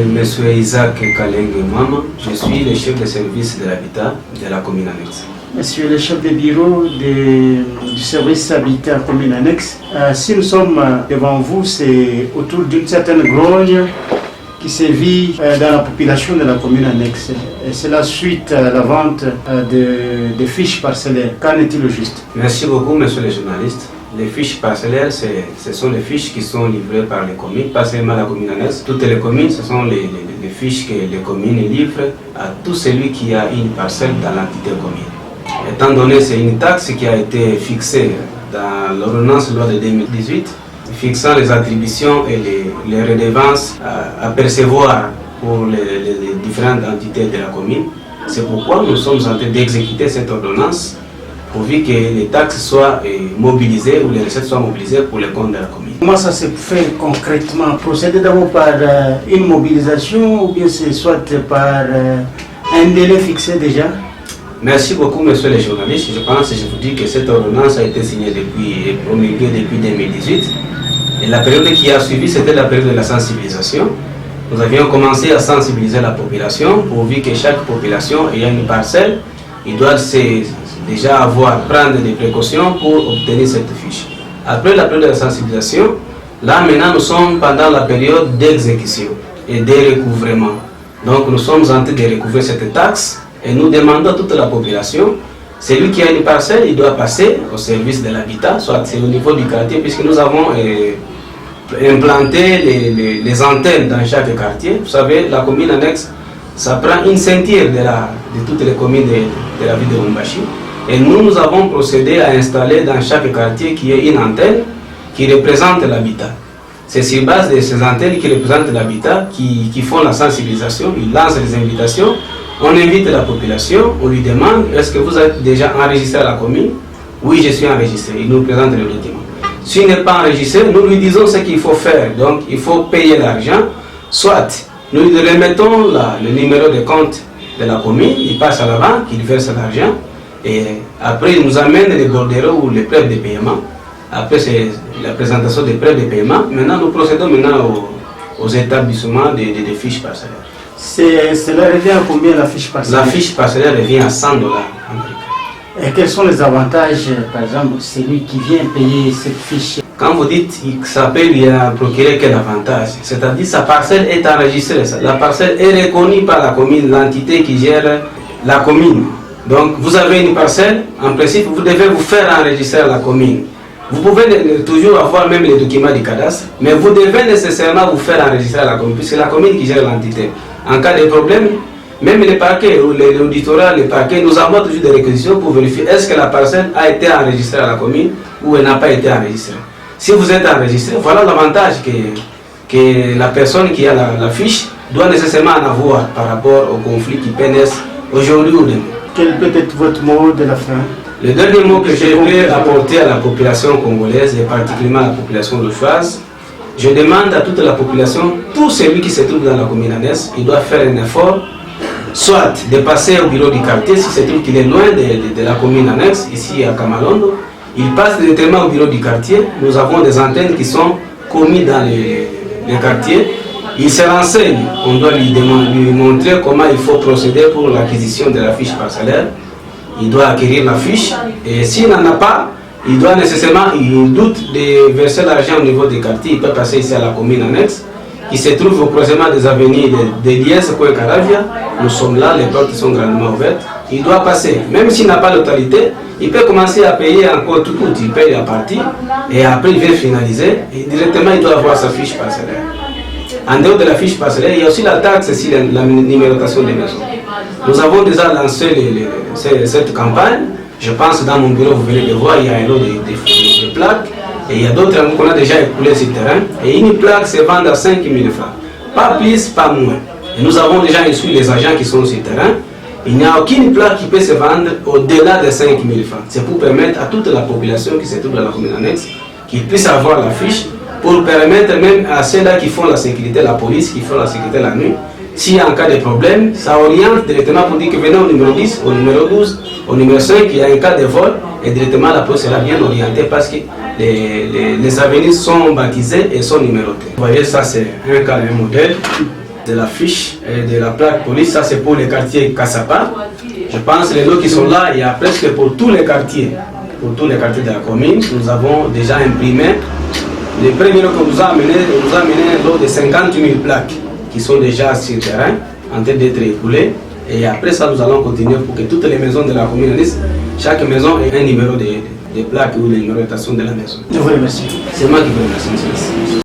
M. Isaac Kaleng Mama, je suis le chef de service de l'habitat de la commune annexe. Monsieur le chef de bureau du service habitat commune annexe, si nous sommes devant vous, c'est autour d'une certaine grogne qui sévit dans la population de la commune annexe. Et c'est la suite à la vente de fiches parcellaires. Qu'en est-il au juste? Merci beaucoup, monsieur le journaliste. Les fiches parcellaires, ce sont les fiches qui sont livrées par les communes, pas seulement la commune annexe. Toutes les communes, ce sont les fiches que les communes livrent à tout celui qui a une parcelle dans l'entité commune. Étant donné que c'est une taxe qui a été fixée dans l'ordonnance loi de 2018, fixant les attributions et les redevances à percevoir pour les différentes entités de la commune. C'est pourquoi nous sommes en train d'exécuter cette ordonnance pourvu que les taxes soient mobilisées ou les recettes soient mobilisées pour les comptes de la commune. Comment ça se fait concrètement? Procéder d'abord par une mobilisation ou bien c'est soit par un délai fixé déjà? Merci beaucoup, monsieur le journaliste. Je pense que je vous dis que cette ordonnance a été signée et promulguée depuis 2018. Et la période qui a suivi, c'était la période de la sensibilisation. Nous avions commencé à sensibiliser la population, pourvu que chaque population ayant une parcelle, il doit déjà prendre des précautions pour obtenir cette fiche. Après la période de la sensibilisation, là maintenant nous sommes pendant la période d'exécution et de recouvrement. Donc nous sommes en train de recouvrer cette taxe et nous demandons à toute la population, celui qui a une parcelle, il doit passer au service de l'habitat, soit c'est au niveau du quartier, puisque nous avons implanté les antennes dans chaque quartier. Vous savez, la commune annexe, ça prend une ceinture de toutes les communes de la ville de Lumbashi. Et nous avons procédé à installer dans chaque quartier qui ait une antenne qui représente l'habitat. C'est sur base de ces antennes qui représentent l'habitat qui font la sensibilisation, ils lancent les invitations. On invite la population, on lui demande est-ce que vous êtes déjà enregistré à la commune? Oui, je suis enregistré. Il nous présente le document. S'il n'est pas enregistré, nous lui disons ce qu'il faut faire. Donc, il faut payer l'argent. Soit nous lui remettons le numéro de compte de la commune, il passe à la banque, il verse l'argent. Et après, il nous amène les bordereaux ou les preuves de paiement. Après, c'est la présentation des preuves de paiement. Maintenant, nous procédons aux établissements des fiches parcellaires. Cela revient à combien la fiche parcellaire? La fiche parcellaire revient à 100 $. Et quels sont les avantages, par exemple, celui qui vient payer cette fiche? Quand vous dites que ça peut lui procurer quel avantage, c'est-à-dire sa parcelle est enregistrée. La parcelle est reconnue par la commune, l'entité qui gère la commune. Donc vous avez une parcelle, en principe vous devez vous faire enregistrer à la commune. Vous pouvez toujours avoir même les documents du cadastre, mais vous devez nécessairement vous faire enregistrer à la commune, puisque c'est la commune qui gère l'entité. En cas de problème, même les parquets ou l'auditorat, les parquets, nous avons toujours des réquisitions pour vérifier est-ce que la parcelle a été enregistrée à la commune ou elle n'a pas été enregistrée. Si vous êtes enregistré, voilà l'avantage que la personne qui a la fiche doit nécessairement en avoir par rapport au conflit qui pénètre aujourd'hui ou demain. Quel peut être votre mot de la fin? Le dernier mot que je peux apporter à la population congolaise et particulièrement à la population lilloise, je demande à toute la population, tout celui qui se trouve dans la commune annexe, il doit faire un effort, soit de passer au bureau du quartier, si c'est trouve qu'il est loin de la commune annexe, ici à Kamalondo, il passe directement au bureau du quartier. Nous avons des antennes qui sont commises dans les quartiers. Il se renseigne, on doit lui montrer comment il faut procéder pour l'acquisition de la fiche parcellaire. Il doit acquérir la fiche et s'il n'en a pas, il doit nécessairement, il doute de verser l'argent au niveau des quartiers, il peut passer ici à la commune annexe qui se trouve au croisement des avenues de Diès et Caravia. Nous sommes là, les portes sont grandement ouvertes. Il doit passer, même s'il n'a pas la totalité, il peut commencer à payer encore tout coût, il paye la partie et après il vient finaliser et directement il doit avoir sa fiche parcellaire. En dehors de la fiche parcellaire, il y a aussi la taxe sur la numérotation des maisons. Nous avons déjà lancé cette campagne. Je pense dans mon bureau, vous venez de voir, il y a un lot de plaques. Et il y a d'autres qu'on a déjà écoulé sur le terrain. Et une plaque se vend à 5 000 francs. Pas plus, pas moins. Et nous avons déjà instruit les agents qui sont sur le terrain. Il n'y a aucune plaque qui peut se vendre au-delà de 5 000 francs. C'est pour permettre à toute la population qui se trouve dans la commune annexe qu'ils puissent avoir la fiche, pour permettre même à ceux-là qui font la sécurité, la police, qui font la sécurité la nuit, s'il y a un cas de problème, ça oriente directement pour dire que venez au numéro 10, au numéro 12, au numéro 5, il y a un cas de vol, et directement la police sera bien orientée parce que les avenues sont baptisées et sont numérotées. Vous voyez, ça c'est un cas, un modèle de la fiche et de la plaque police. Ça, c'est pour les quartiers Kassapa. Je pense que les lots qui sont là, il y a presque pour tous les quartiers. Pour tous les quartiers de la commune, nous avons déjà imprimé. Les premiers lots que nous a amené un lot de 50 000 plaques qui sont déjà sur le terrain, en train d'être écoulées. Et après ça, nous allons continuer pour que toutes les maisons de la commune, chaque maison ait un numéro de plaque ou le numéro de station de la maison. Je vous remercie. C'est moi qui vous remercie, monsieur.